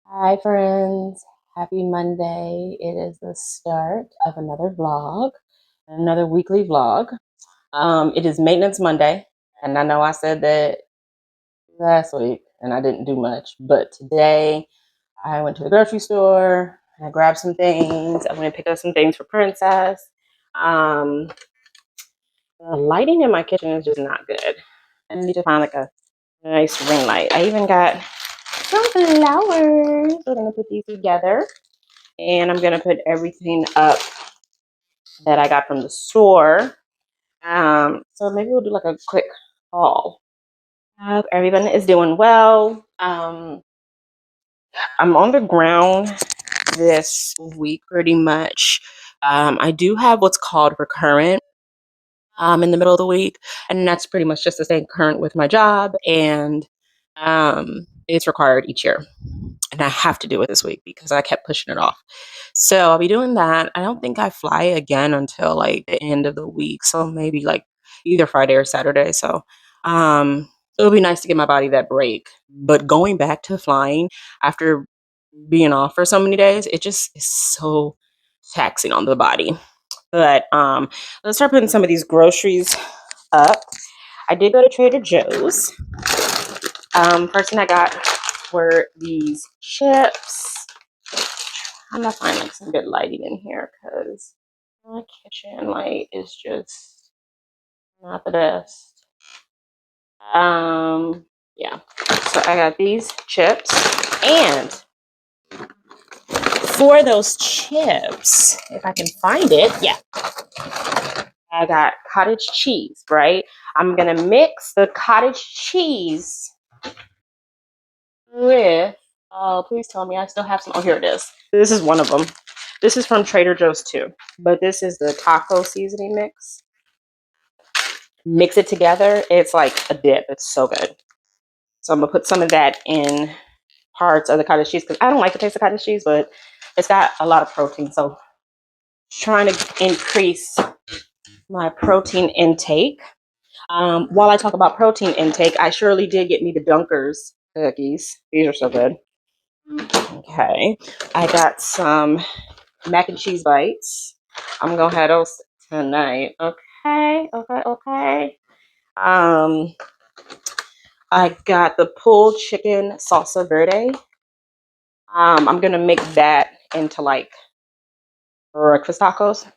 Hi, friends. Happy Monday. It is the start of another vlog, another weekly vlog. It is Maintenance Monday, and I know I said that last week and I didn't do much, but today I went to the grocery store. I grabbed some things. I went and picked up some things for Princess. Um, the lighting in my kitchen is just not good. I need to find like a nice ring light. I even got some flowers. We're gonna put these together. And I'm gonna put everything up that I got from the store. So maybe we'll do like a quick haul. I hope everyone is doing well. I'm on the ground this week pretty much. I do have what's called recurrent in the middle of the week, and that's pretty much just to stay current with my job, and it's required each year. And I have to do it this week because I kept pushing it off. So I'll be doing that. I don't think I fly again until like the end of the week. So maybe like either Friday or Saturday. So it'll be nice to give my body that break. But going back to flying after being off for so many days, it just is so taxing on the body. But let's start putting some of these groceries up. I did go to Trader Joe's. First thing I got were these chips. I'm gonna find like some good lighting in here because my kitchen light is just not the best. Yeah. So I got these chips, and for those chips, if I can find it, yeah, I got cottage cheese. Right. I'm gonna mix the cottage cheese with. Oh, please tell me I still have some. Oh, here it is. This is one of them. This is from Trader Joe's too, but this is the taco seasoning mix. Mix it together. It's like a dip. It's so good. So I'm gonna put some of that in parts of the cottage cheese because I don't like the taste of cottage cheese, but it's got a lot of protein. So trying to increase my protein intake. While I talk about protein intake, I surely did get me the Dunkers cookies. These are so good. Okay, I got some mac and cheese bites. I'm gonna have those tonight. Okay. I got the pulled chicken salsa verde. I'm gonna make that into like breakfast tacos.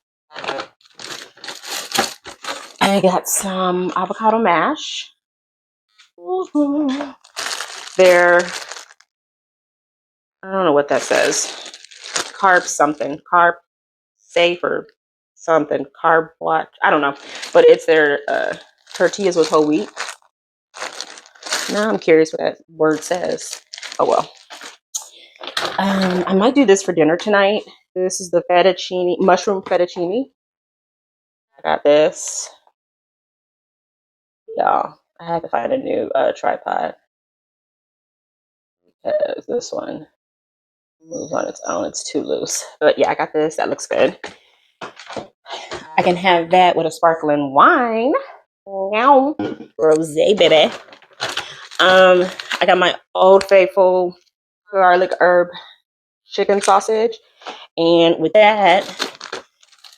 I got some avocado mash. They're, I don't know what that says. Carb something. Carb safe or something. Carb watch. I don't know. But it's their tortillas with whole wheat. Now I'm curious what that word says. Oh well. I might do this for dinner tonight. This is the fettuccine, mushroom fettuccine. I got this. Y'all, I had to find a new tripod because this one moves on its own. It's too loose. But yeah, I got this. That looks good. I can have that with a sparkling wine. Now, rosé, baby. I got my Old Faithful garlic herb chicken sausage, and with that,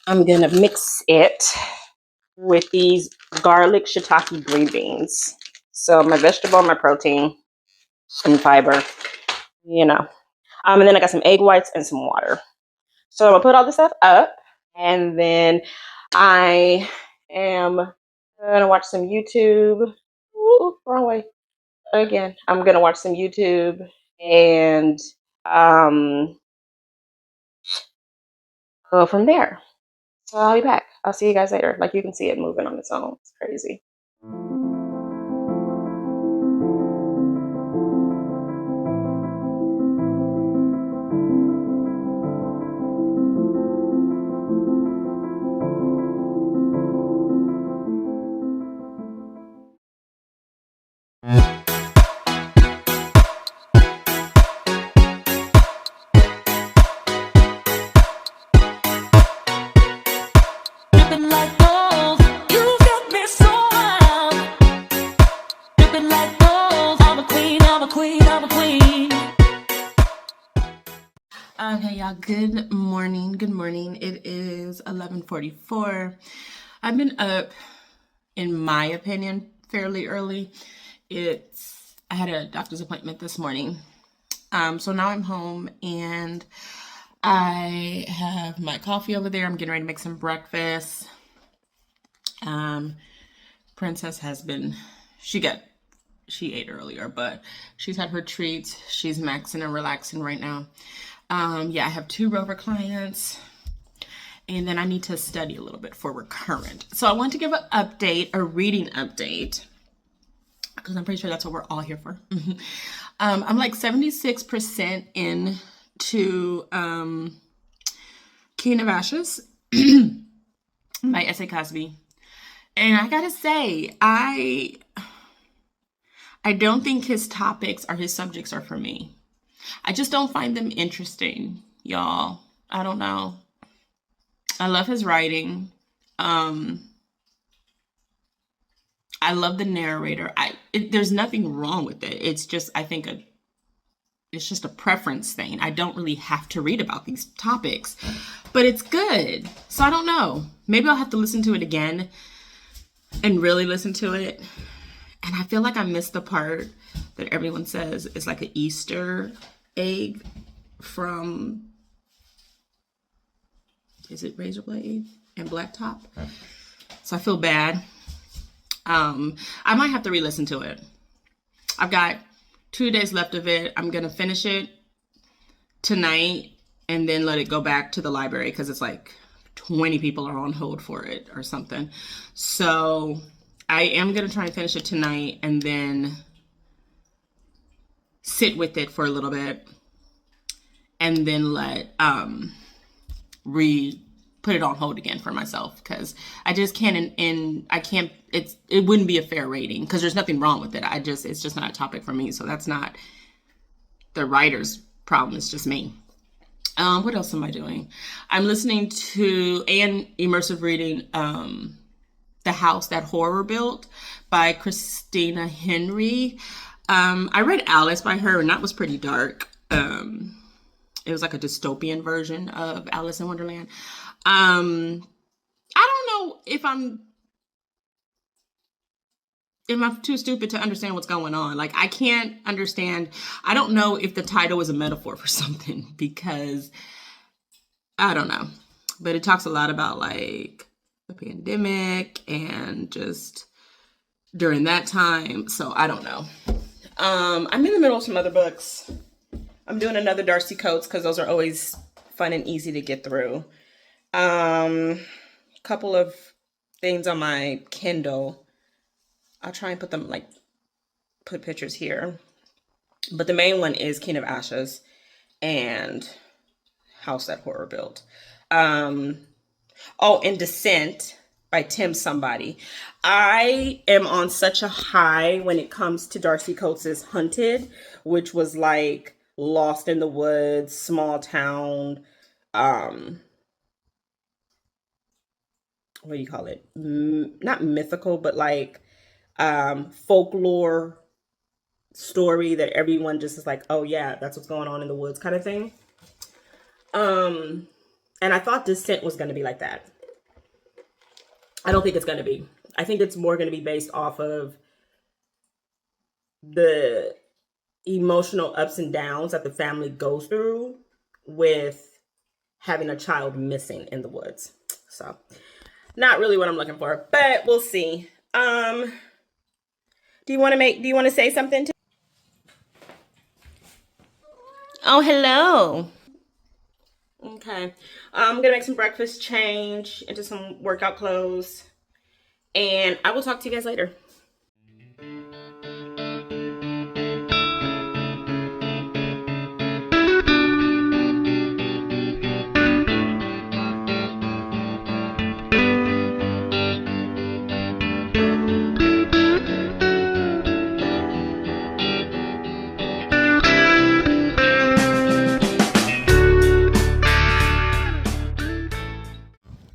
I'm gonna mix it with these garlic shiitake green beans. So my vegetable, my protein, some fiber, you know. And then I got some egg whites and some water. So I'm gonna put all this stuff up, and then I am gonna watch some YouTube. Ooh, wrong way. Again, I'm gonna watch some YouTube and go from there. So I'll be back. I'll see you guys later. Like you can see it moving on its own. It's crazy. Okay, y'all, good morning. Good morning. It is 11:44. I've been up, in my opinion, fairly early. I had a doctor's appointment this morning. So now I'm home and I have my coffee over there. I'm getting ready to make some breakfast. Princess has been, she ate earlier, but she's had her treats. She's maxing and relaxing right now. Yeah, I have 2 Rover clients, and then I need to study a little bit for recurrent. So I want to give an update, a reading update, because I'm pretty sure that's what we're all here for. I'm like 76% into King of Ashes, by S.A. Cosby. And I gotta say, I don't think his topics or his subjects are for me. I just don't find them interesting, y'all. I don't know. I love his writing. I love the narrator. There's nothing wrong with it. It's just, I think it's just a preference thing. I don't really have to read about these topics, but it's good. So I don't know. Maybe I'll have to listen to it again and really listen to it. And I feel like I missed the part that everyone says is like an Easter egg from, is it Razor Blade and Blacktop? So I feel bad. I might have to re-listen to it. I've got 2 days left of it. I'm going to finish it tonight and then let it go back to the library because it's like 20 people are on hold for it or something. So I am going to try and finish it tonight and then sit with it for a little bit and then let put it on hold again for myself because I just can't I can't, it wouldn't be a fair rating because there's nothing wrong with it. It's just not a topic for me. So that's not the writer's problem. It's just me. What else am I doing? I'm listening to and immersive reading The House That Horror Built by Christina Henry. I read Alice by her and that was pretty dark. It was like a dystopian version of Alice in Wonderland. I don't know if I'm too stupid to understand what's going on. Like, I can't understand. I don't know if the title is a metaphor for something because I don't know. But it talks a lot about like the pandemic and just during that time. So I don't know. I'm in the middle of some other books. I'm doing another Darcy Coates because those are always fun and easy to get through. Couple of things on my Kindle. I'll try and put pictures here. But the main one is King of Ashes and House That Horror Built. And Descent by Tim Somebody. I am on such a high when it comes to Darcy Coates' Hunted, which was like Lost in the Woods, small town, what do you call it? Not mythical, but like folklore story that everyone just is like, oh yeah, that's what's going on in the woods kind of thing. And I thought Descent was going to be like that. I don't think it's going to be. I think it's more going to be based off of the emotional ups and downs that the family goes through with having a child missing in the woods. So not really what I'm looking for, but we'll see. Do you want to say something to? Oh, hello. Okay. I'm going to make some breakfast, change into some workout clothes, and I will talk to you guys later.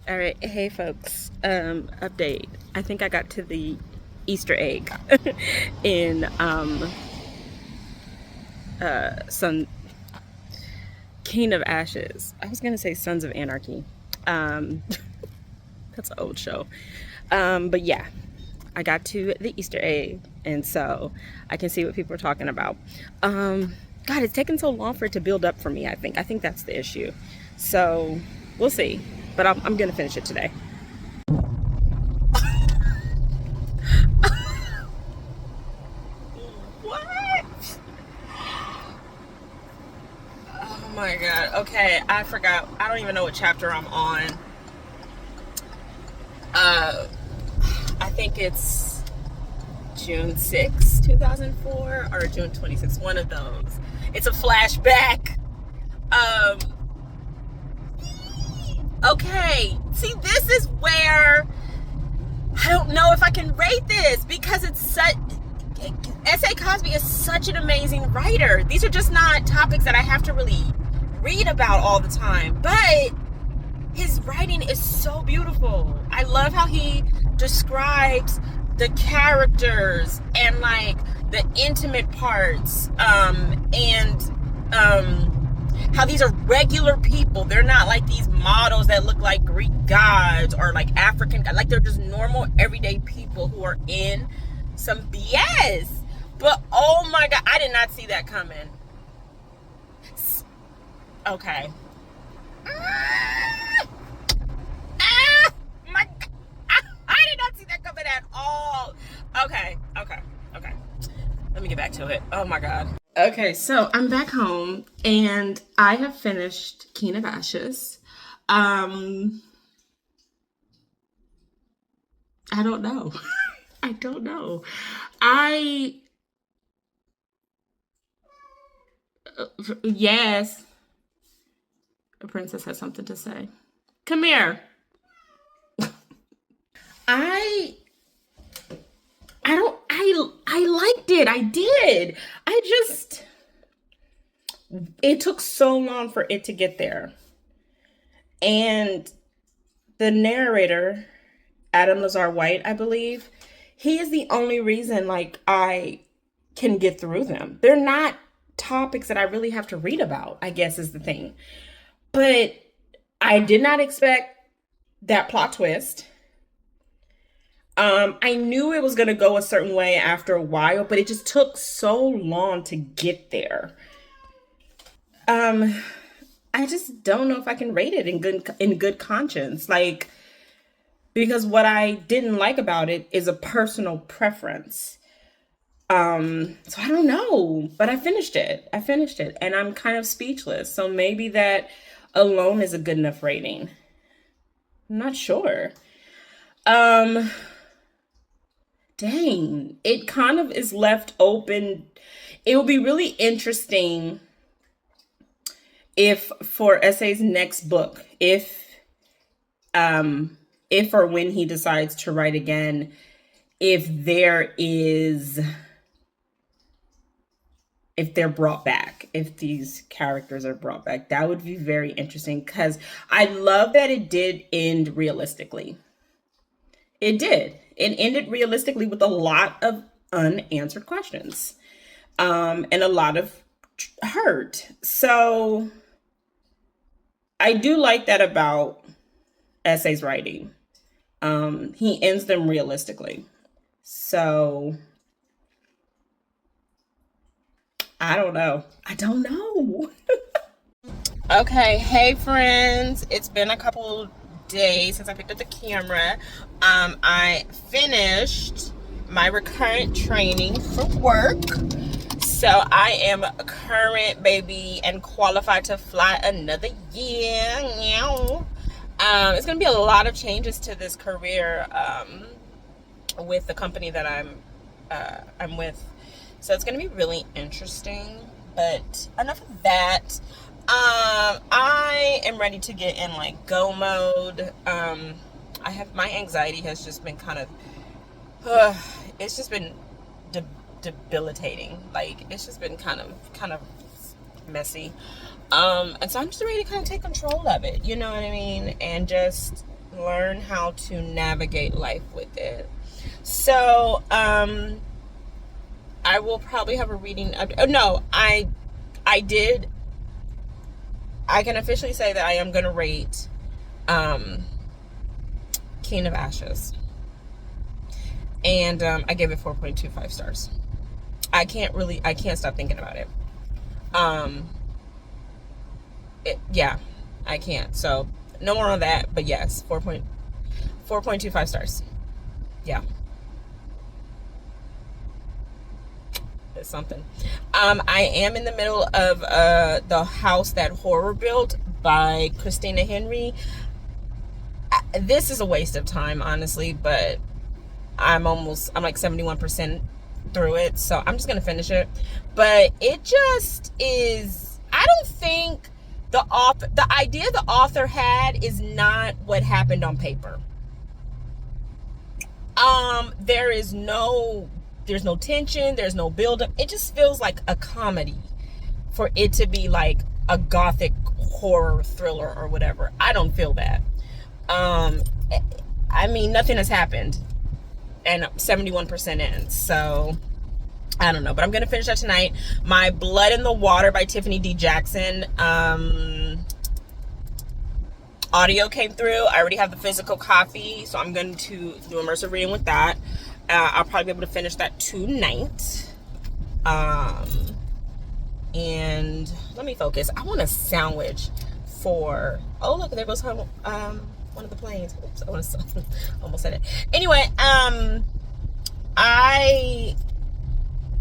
All right, hey folks, update. I think I got to the Easter egg in King of Ashes. I was gonna say Sons of Anarchy. Um, that's an old show. But yeah, I got to the Easter egg, and so I can see what people are talking about. God, it's taken so long for it to build up for me. I think that's the issue. So we'll see. But I'm gonna finish it today. What? Oh my god. Okay, I forgot. I don't even know what chapter I'm on. I think it's June 6, 2004 or June 26, one of those. It's a flashback. Um okay. See, this is where I don't know if I can rate this because it's such S.A. Cosby is such an amazing writer. These are just not topics that I have to really read about all the time, but his writing is so beautiful. I love how he describes the characters and like the intimate parts, and how these are regular people. They're not like these models that look like Greek gods or like African gods. Like, they're just normal everyday people who are in some BS. But oh my god, I did not see that coming. Okay. My god. I did not see that coming at all. Okay. Let me get back to it. Oh my god. Okay, so I'm back home and I have finished King of Ashes. I don't know. I don't know. Yes. The princess has something to say. Come here. I I liked it. I did. It took so long for it to get there. And the narrator, Adam Lazar White, I believe, he is the only reason like I can get through them. They're not topics that I really have to read about, I guess is the thing. But I did not expect that plot twist. I knew it was gonna go a certain way after a while, but it just took so long to get there. Um, I just don't know if I can rate it in good conscience. Like, because what I didn't like about it is a personal preference. So I don't know, but I finished it. And I'm kind of speechless. So maybe that alone is a good enough rating. I'm not sure. Um, Dang, it kind of is left open. It will be really interesting if for Essay's next book, um if or when he decides to write again, if they're brought back, if these characters are brought back. That would be very interesting because I love that it did end realistically. It did. It ended realistically with a lot of unanswered questions, and a lot of hurt. So I do like that about Essay's writing. He ends them realistically. So I don't know. I don't know. Okay, hey friends. It's been a couple days since I picked up the camera. I finished my recurrent training for work. So I am current, baby, and qualified to fly another year. It's gonna be a lot of changes to this career, with the company that I'm with. So it's gonna be really interesting. But enough of that. I am ready to get in like go mode. My anxiety has just been kind of, it's just been debilitating. Like, it's just been kind of messy. And so I'm just ready to kind of take control of it, you know what I mean? And just learn how to navigate life with it. So, I will probably have a reading. Oh, no, I did I can officially say that I am going to rate King of Ashes. And I gave it 4.25 stars. I can't stop thinking about it. Yeah, I can't. So no more on that, but yes, 4.25 stars. Yeah. It's something. I am in the middle of The House That Horror Built by Christina Henry. This is a waste of time, honestly, but I'm like 71% through it, so I'm just gonna finish it. But it just is, I don't think the idea the author had is not what happened on paper. There's no tension, there's no buildup. It just feels like a comedy for it to be like a gothic horror thriller or whatever. I don't feel that. I mean, nothing has happened, and 71% in, so I don't know, but I'm gonna finish that tonight. My Blood in the Water by Tiffany D. Jackson audio came through. I already have the physical copy, so I'm going to do immersive reading with that. I'll probably be able to finish that tonight. And let me focus. I want a sandwich for, oh look, there goes one of the planes. Oops, I almost said it. Anyway, I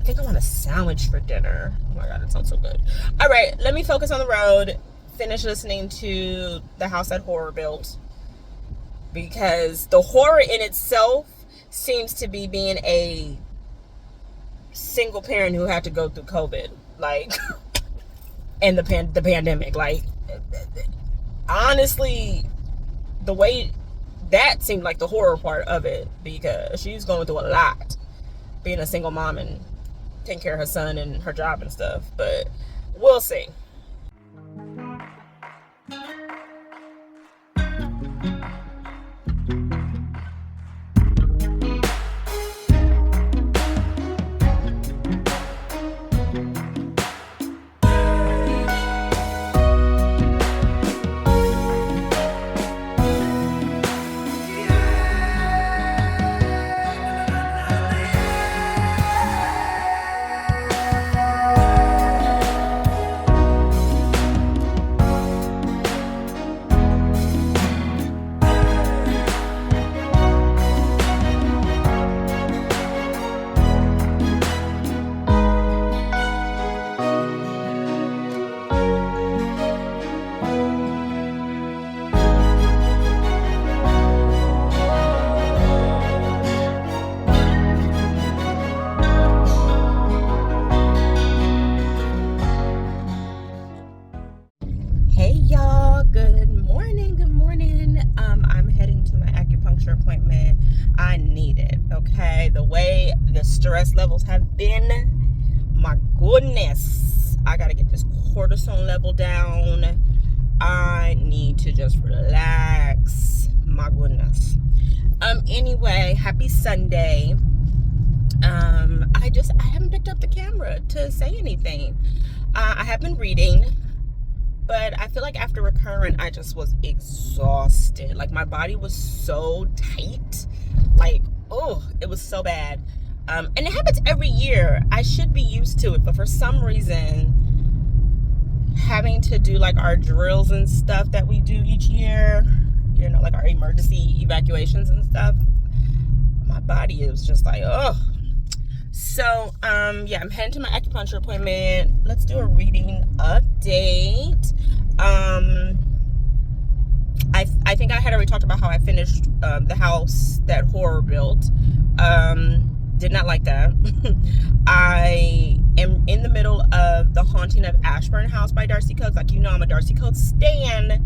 think I want a sandwich for dinner. Oh my god, it sounds so good. All right, let me focus on the road, finish listening to The House That Horror Built, because the horror in itself seems to be being a single parent who had to go through COVID, like, and the pandemic. Like, honestly, the way that seemed like the horror part of it, because she's going through a lot being a single mom and taking care of her son and her job and stuff. But we'll see. Appointment. I need it. Okay, the way the stress levels have been, my goodness, I gotta get this cortisone level down. I need to just relax. My goodness. Anyway, happy Sunday. I haven't picked up the camera to say anything. I have been reading, but I feel like after Recurrent, I just was exhausted. Like, my body was so tight. Like, oh, it was so bad. And it happens every year. I should be used to it, but for some reason, having to do like our drills and stuff that we do each year, you know, like our emergency evacuations and stuff, my body is just like, oh. So, yeah, I'm heading to my acupuncture appointment. Let's do a reading update. I think I had already talked about how I finished The House That Horror Built. Did not like that. I am in the middle of The Haunting of Ashburn House by Darcy Coates. Like, you know, I'm a Darcy Coates stan.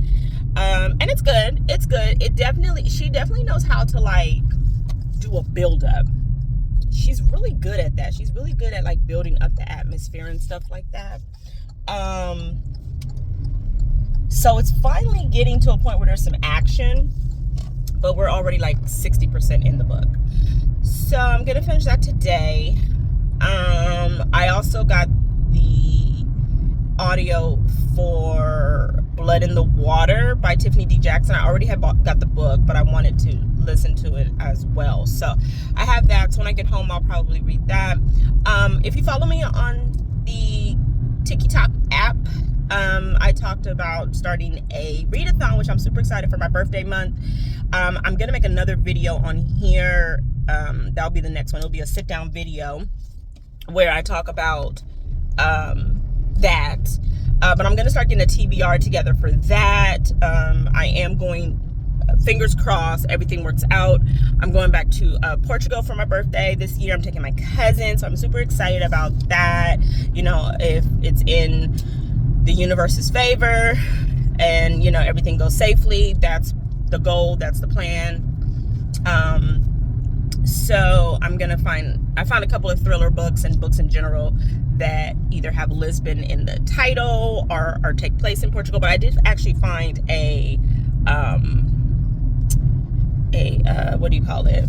And it's good. It's good. She definitely knows how to, like, do a build-up. She's really good at that. She's really good at, like, building up the atmosphere and stuff like that. So it's finally getting to a point where there's some action, but we're already like 60% in the book. So I'm gonna finish that today. I also got the audio for Blood in the Water by Tiffany D. Jackson. I already had got the book, but I wanted to listen to it as well. So I have that. So when I get home, I'll probably read that. If you follow me on the TikTok app, I talked about starting a readathon, which I'm super excited for my birthday month. I'm gonna make another video on here. That'll be the next one. It'll be a sit down video where I talk about that. But I'm gonna start getting a TVARI together for that. I am going, fingers crossed, everything works out. I'm going back to Portugal for my birthday this year. I'm taking my cousin, so I'm super excited about that. You know, if it's in the universe's favor and, you know, everything goes safely, that's the goal, that's the plan. So I'm gonna I found a couple of thriller books and books in general that either have Lisbon in the title or take place in Portugal. But I did actually find a what do you call it?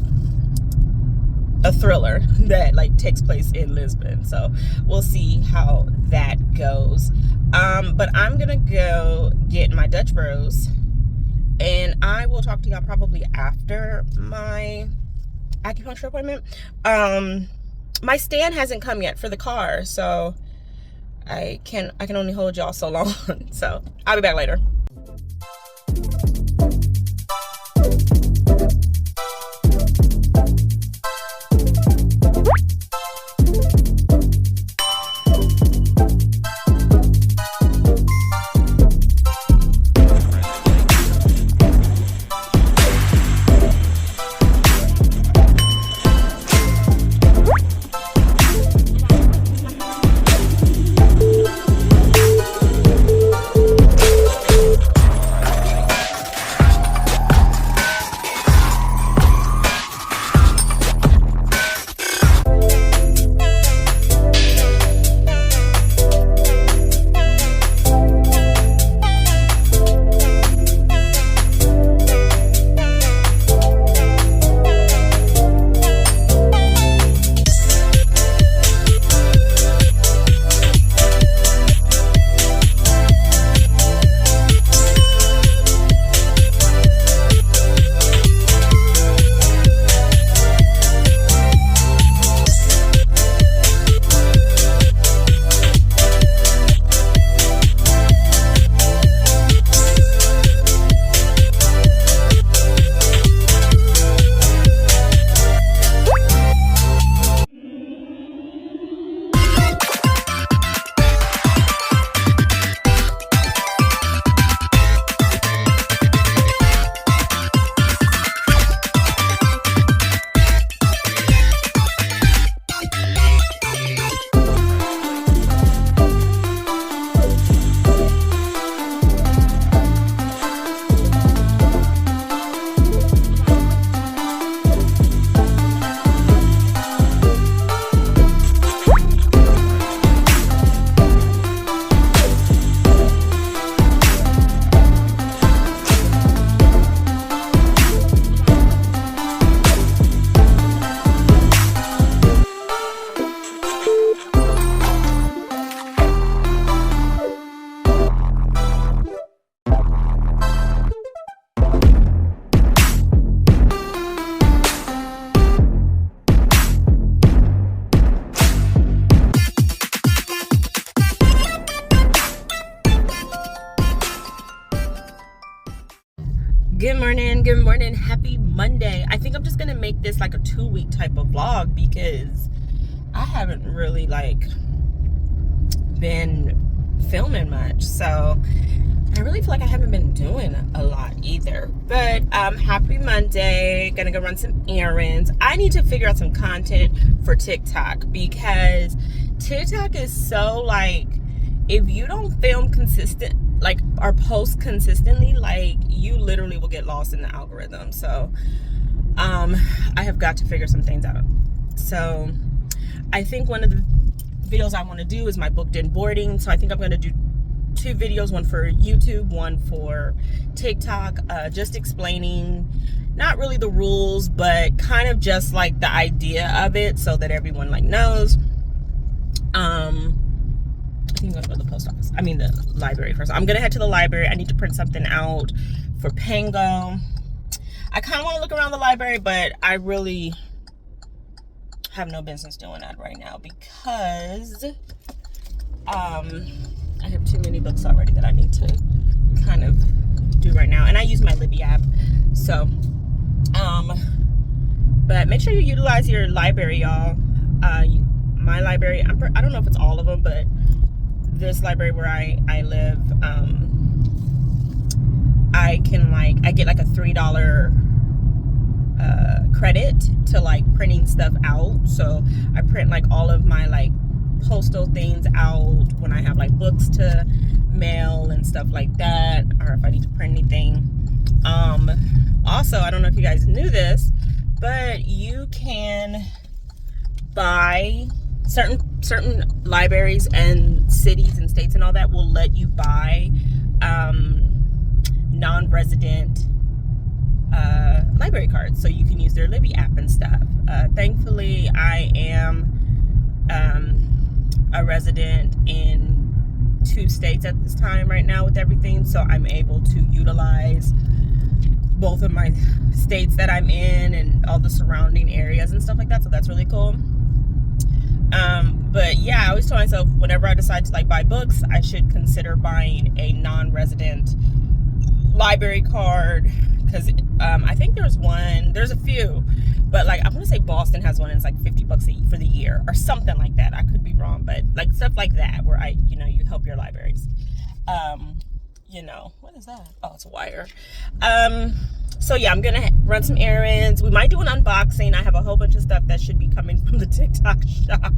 A thriller that like takes place in Lisbon. So we'll see how that goes. But I'm gonna go get my Dutch Bros, and I will talk to y'all probably after my acupuncture appointment. My stand hasn't come yet for the car, so I can only hold y'all so long. So I'll be back later. Good morning, happy Monday. I think I'm just gonna make this like a 2-week type of vlog because I haven't really like been filming much, so I really feel like I haven't been doing a lot either. But happy Monday. Gonna go run some errands. I need to figure out some content for TikTok because TikTok is so like, if you don't film consistent like or post consistently, like you literally will get lost in the algorithm. So I have got to figure some things out. So I think one of the videos I want to do is my booked in boarding. So I think I'm going to do 2 videos, one for YouTube, one for TikTok, just explaining not really the rules, but kind of just like the idea of it so that everyone like knows. I think I'm going to go to the post post office. I mean the library first. I'm gonna head to the library. I need to print something out for Pango. I kind of want to look around the library, but I really have no business doing that right now because I have too many books already that I need to kind of do right now. And I use my Libby app. So, but make sure you utilize your library, y'all. My library, I don't know if it's all of them, but this library where I live, I get like a $3 credit to like printing stuff out. So I print like all of my like postal things out when I have like books to mail and stuff like that, or if I need to print anything. Also, I don't know if you guys knew this, but you can buy certain libraries and cities and states and all that will let you buy non-resident library cards, so you can use their Libby app and stuff. Thankfully, I am a resident in 2 states at this time right now with everything, so I'm able to utilize both of my states that I'm in and all the surrounding areas and stuff like that, so that's really cool. But yeah, I always tell myself whenever I decide to like buy books, I should consider buying a non-resident library card, because I think there's a few, but like I want to say Boston has one and it's like $50 for the year or something like that. I could be wrong, but like stuff like that where you help your libraries. What is that? Oh, it's a wire. So yeah, I'm gonna run some errands. We might do an unboxing. I have a whole bunch of stuff that should be coming from the TikTok shop.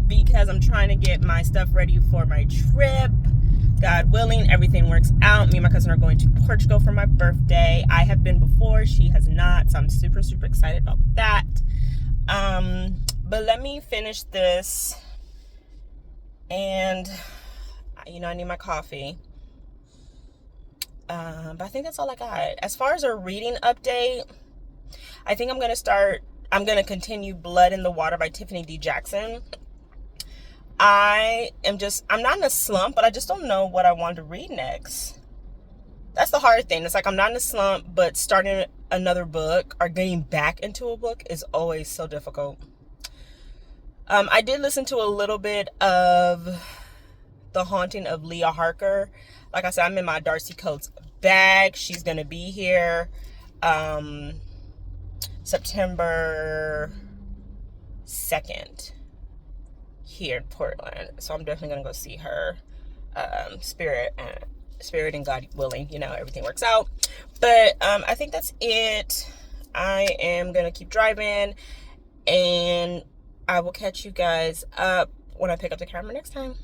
Because I'm trying to get my stuff ready for my trip. God willing, everything works out. Me and my cousin are going to Portugal for my birthday. I have been before, she has not, so I'm super, super excited about that. But let me finish this, and I need my coffee. But I think that's all I got. As far as a reading update, I think I'm going to continue Blood in the Water by Tiffany D. Jackson. I'm not in a slump, but I just don't know what I want to read next. That's the hard thing. It's like I'm not in a slump, but starting another book or getting back into a book is always so difficult. I did listen to a little bit of The Haunting of Leah Harker. Like I said, I'm in my Darcy Coates bag. She's going to be here September 2nd here in Portland. So I'm definitely going to go see her. Spirit and God willing, everything works out. But I think that's it. I am going to keep driving, and I will catch you guys up when I pick up the camera next time.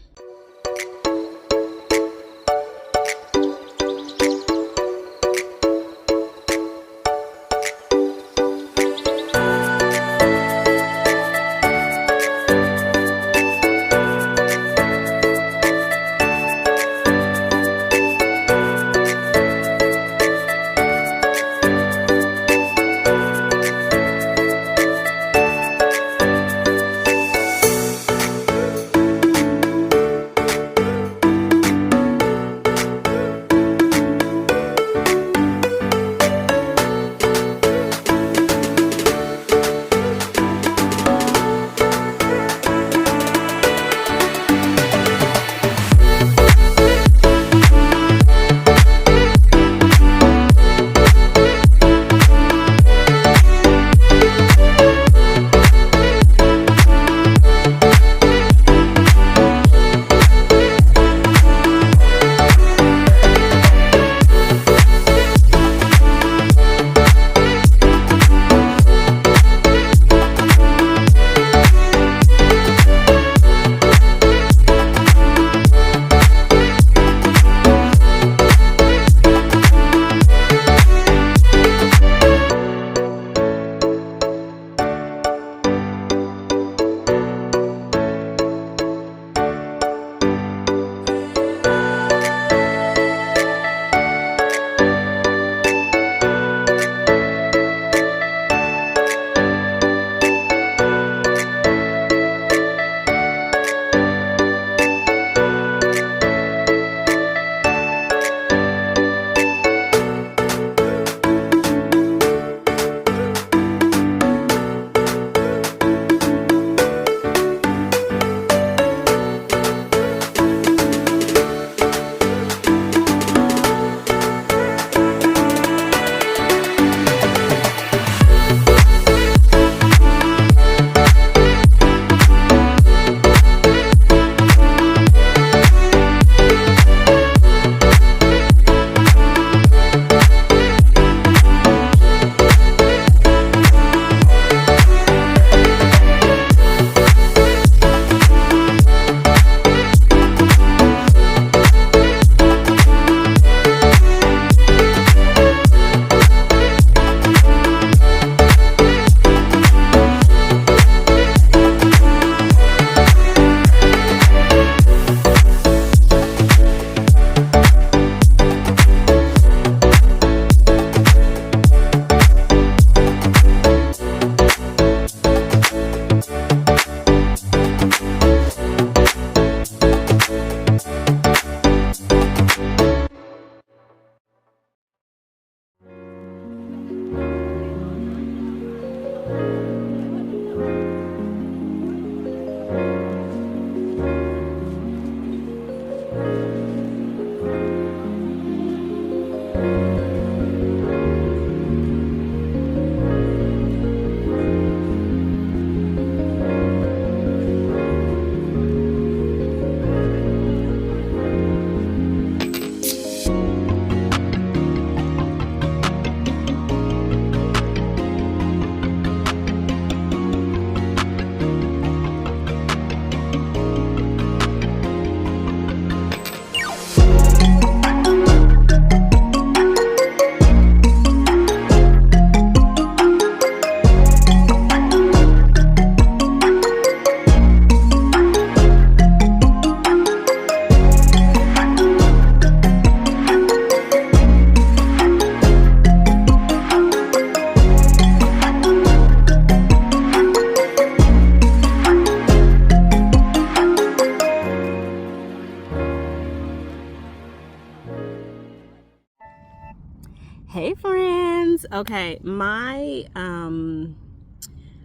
Okay, my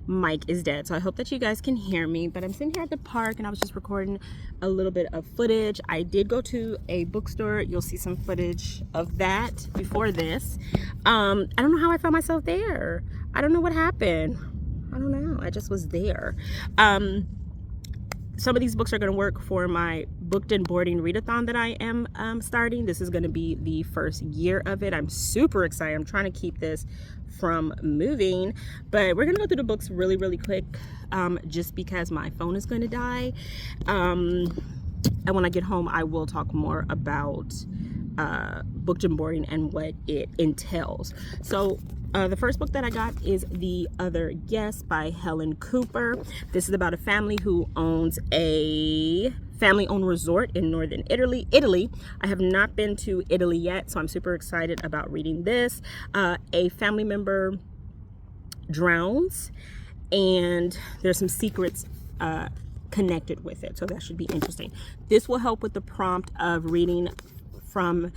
mic is dead, so I hope that you guys can hear me, but I'm sitting here at the park and I was just recording a little bit of footage. I did go to a bookstore. You'll see some footage of that before this. I don't know how I found myself there. I don't know what happened. I don't know. I just was there. Some of these books are going to work for my booked and boarding readathon that I am starting. This is going to be the first year of it. I'm super excited. I'm trying to keep this from moving, but we're going to go through the books really, really quick, just because my phone is going to die. And when I get home, I will talk more about booked and boarding and what it entails. So the first book that I got is The Other Guest by Helen Cooper. This is about a family who owns a family-owned resort in northern Italy. I have not been to Italy yet, so I'm super excited about reading this. A family member drowns, and there's some secrets connected with it, so that should be interesting. This will help with the prompt of reading from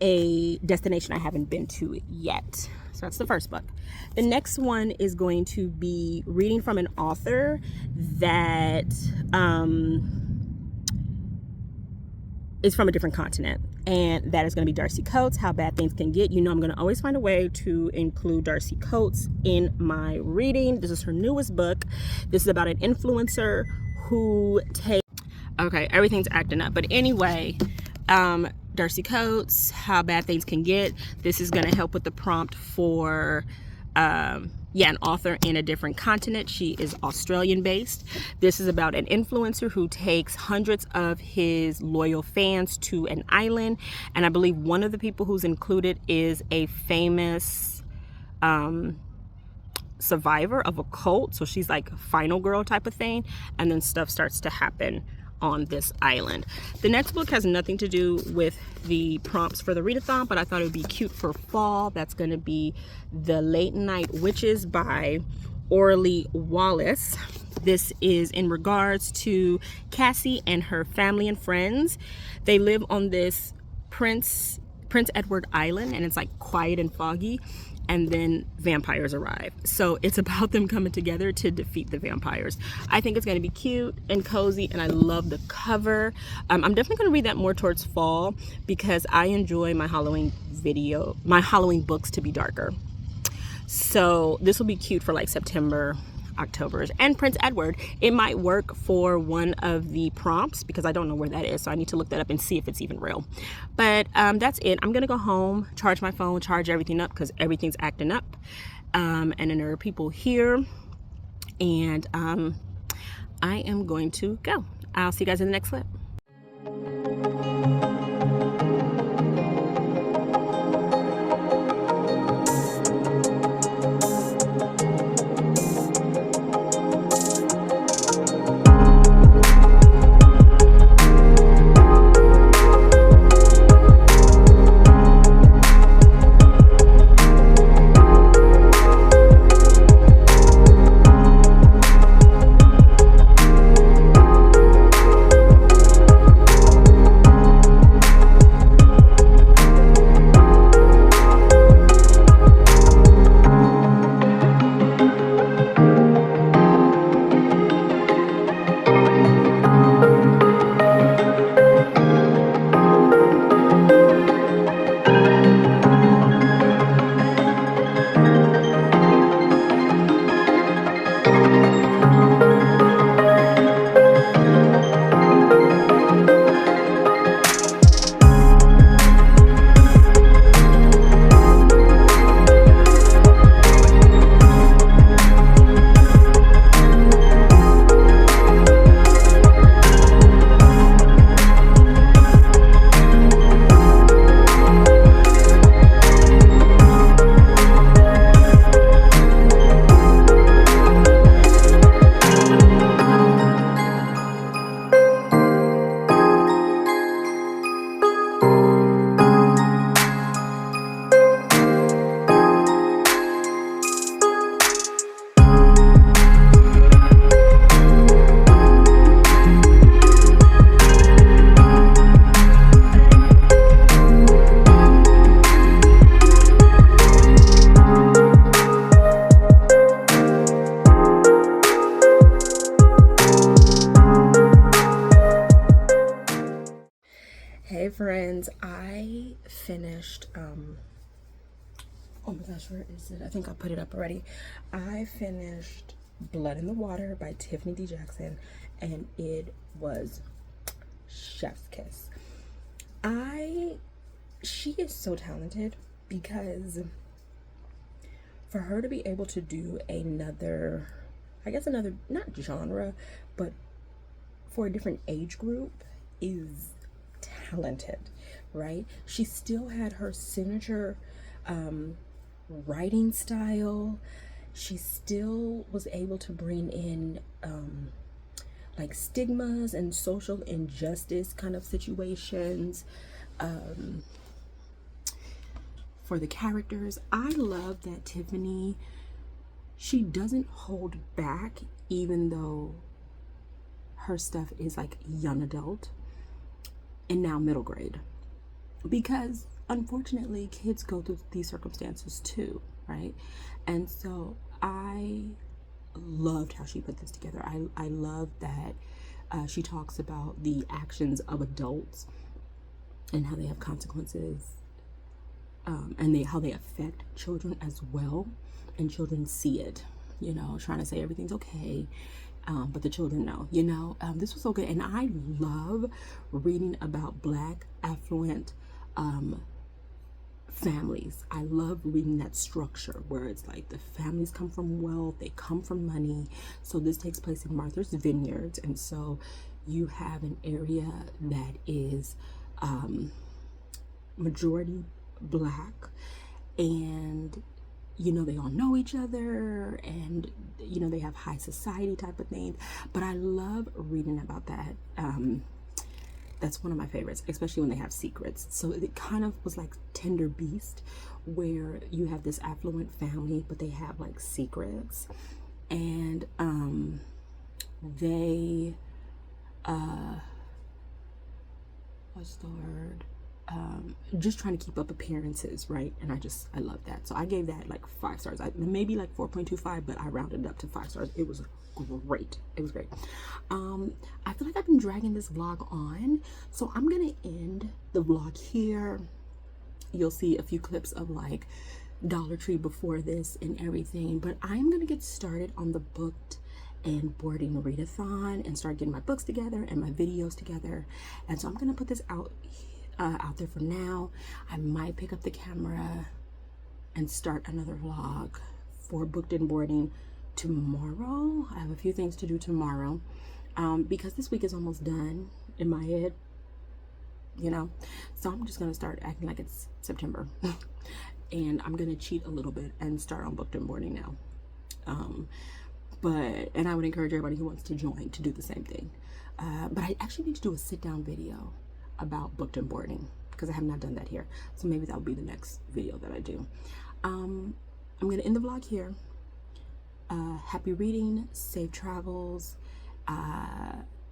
a destination I haven't been to yet. So that's the first book. The next one is going to be reading from an author that is from a different continent, and that is going to be Darcy Coates, How Bad Things Can Get. You know I'm going to always find a way to include Darcy Coates in my reading. This is her newest book. This is about an influencer who takes... Okay, everything's acting up. But anyway, Darcy Coates, How Bad Things Can Get. This is going to help with the prompt for an author in a different continent. She is Australian based. This is about an influencer who takes hundreds of his loyal fans to an island, and I believe one of the people who's included is a famous survivor of a cult, so she's like final girl type of thing, and then stuff starts to happen on this island. The next book has nothing to do with the prompts for the readathon, but I thought it would be cute for fall. That's going to be The Late Night Witches by Orly Wallace. This is in regards to Cassie and her family and friends. They live on this Prince Edward Island, and it's like quiet and foggy, and then vampires arrive. So it's about them coming together to defeat the vampires. I think it's going to be cute and cozy, and I love the cover. I'm definitely going to read that more towards fall because I enjoy my Halloween books to be darker. So this will be cute for like September, October. And Prince Edward, it might work for one of the prompts because I don't know where that is, so I need to look that up and see if it's even real. But that's it. I'm gonna go home, charge my phone, charge everything up because everything's acting up, and then there are people here, and I am going to go. I'll see you guys in the next clip. friends, I finished, oh my gosh, where is it? I think I put it up already. I finished Blood in the Water by Tiffany D. Jackson, and it was chef's kiss. She is so talented, because for her to be able to do another, not genre, but for a different age group, is talented, right? She still had her signature writing style. She still was able to bring in like stigmas and social injustice kind of situations for the characters. I love that Tiffany, she doesn't hold back, even though her stuff is like young adult and now middle grade, because unfortunately kids go through these circumstances too, right? And so I loved how she put this together. I love that she talks about the actions of adults and how they have consequences, and how they affect children as well, and children see it, trying to say everything's okay, but the children know, this was so good. And I love reading about Black affluent families. I love reading that structure where it's like the families come from wealth, they come from money. So this takes place in Martha's Vineyards, and so you have an area that is majority Black, and they all know each other, and they have high society type of things. But I love reading about that. That's one of my favorites, especially when they have secrets. So it kind of was like Tender Beast, where you have this affluent family, but they have like secrets, and they what's the word? Just trying to keep up appearances, right? And I love that. So I gave that like 5 stars. Maybe like 4.25, but I rounded it up to 5 stars. It was great. It was great. I feel like I've been dragging this vlog on, so I'm gonna end the vlog here. You'll see a few clips of like Dollar Tree before this and everything, but I'm gonna get started on the booked and boarding readathon and start getting my books together and my videos together. And so I'm gonna put this out there for now. I might pick up the camera and start another vlog for booked and boarding tomorrow. I have a few things to do tomorrow, because this week is almost done in my head, so I'm just gonna start acting like it's September and I'm gonna cheat a little bit and start on booked and boarding now. And I would encourage everybody who wants to join to do the same thing. But I actually need to do a sit-down video about booked and boarding, because I have not done that here. So maybe that'll be the next video that I do. I'm gonna end the vlog here. Happy reading, safe travels.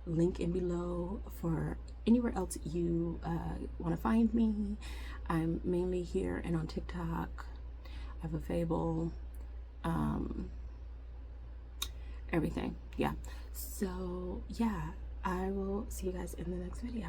Link in below for anywhere else you want to find me. I'm mainly here and on TikTok. I have a Fable, everything. Yeah. So yeah, I will see you guys in the next video.